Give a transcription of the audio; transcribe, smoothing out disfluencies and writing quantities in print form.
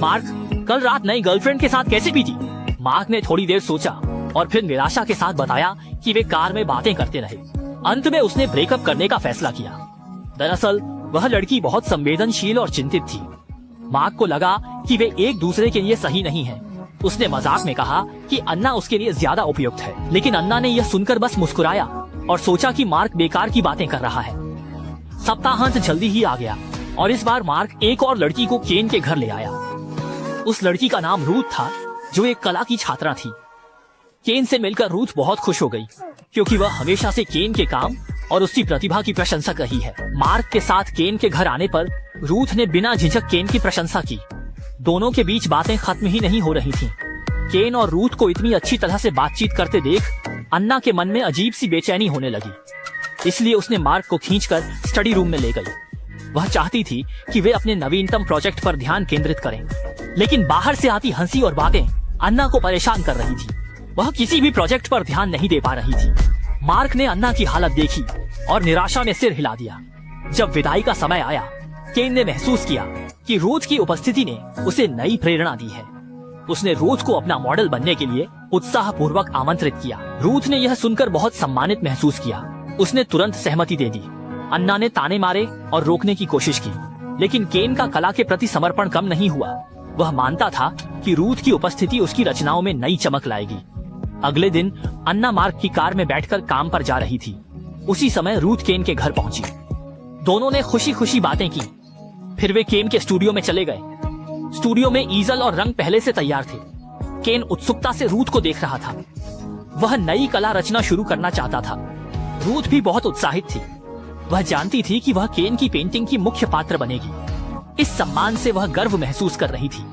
Mark कल रात नई गर्लफ्रेंड के साथ कैसे बीती? मार्क ने थोड़ी देर सोचा और फिर निराशा के साथ बताया कि वे कार में बातें करते रहे। अंत में उसने ब्रेकअप करने का फैसला किया। दरअसल वह लड़की बहुत संवेदनशील और चिंतित थी। मार्क को लगा कि वे एक दूसरे के लिए सही नहीं हैं। उसने मजाक में कहा कि अन्ना उसके लिए ज्यादा उपयुक्त है, लेकिन अन्ना ने यह सुनकर बस मुस्कुराया और सोचा कि मार्क बेकार की बातें कर रहा है। सप्ताहांत जल्दी ही आ गया और इस बार मार्क एक और लड़की को केन के घर ले आया। उस लड़की का नाम रूथ था, जो एक कला की छात्रा थी। केन से मिलकर रूथ बहुत खुश हो गई, क्योंकि वह हमेशा से केन के काम और उसकी प्रतिभा की प्रशंसक रही है। मार्क के साथ केन के घर आने पर रूथ ने बिना झिझक केन की प्रशंसा की। दोनों के बीच बातें खत्म ही नहीं हो रही थीं। केन और रूथ को इतनी अच्छी तरह से बातचीत करते देख अन्ना के मन में अजीब सी बेचैनी होने लगी। इसलिए उसने मार्क को खींचकर स्टडी रूम में ले गई। वह चाहती थी कि वे अपने नवीनतम प्रोजेक्ट पर ध्यान केंद्रित करें, लेकिन बाहर से आती हंसी और बातें अन्ना को परेशान कर रही थी। वह किसी भी प्रोजेक्ट पर ध्यान नहीं दे पा रही थी। मार्क ने अन्ना की हालत देखी और निराशा में सिर हिला दिया। जब विदाई का समय आया, केन ने महसूस किया कि रूथ की उपस्थिति ने उसे नई प्रेरणा दी है। उसने रूथ को अपना मॉडल बनने के लिए उत्साहपूर्वक आमंत्रित किया। रूथ ने यह सुनकर बहुत सम्मानित महसूस किया। उसने तुरंत सहमति दे दी। अन्ना ने ताने मारे और रोकने की कोशिश की, लेकिन केन का कला के प्रति समर्पण कम नहीं हुआ। वह मानता था कि रूथ की उपस्थिति उसकी रचनाओं में नई चमक लाएगी। अगले दिन अन्ना मार्क की कार में बैठकर काम पर जा रही थी। उसी समय रूथ केन के घर पहुंची। दोनों ने खुशी खुशी बातें की। फिर वे केन के स्टूडियो में चले गए। स्टूडियो में ईजल और रंग पहले से तैयार थे। केन उत्सुकता से रूथ को देख रहा था। वह नई कला रचना शुरू करना चाहता था। रूथ भी बहुत उत्साहित थी। वह जानती थी कि वह केन की पेंटिंग की मुख्य पात्र बनेगी। इस सम्मान से वह गर्व महसूस कर रही थी।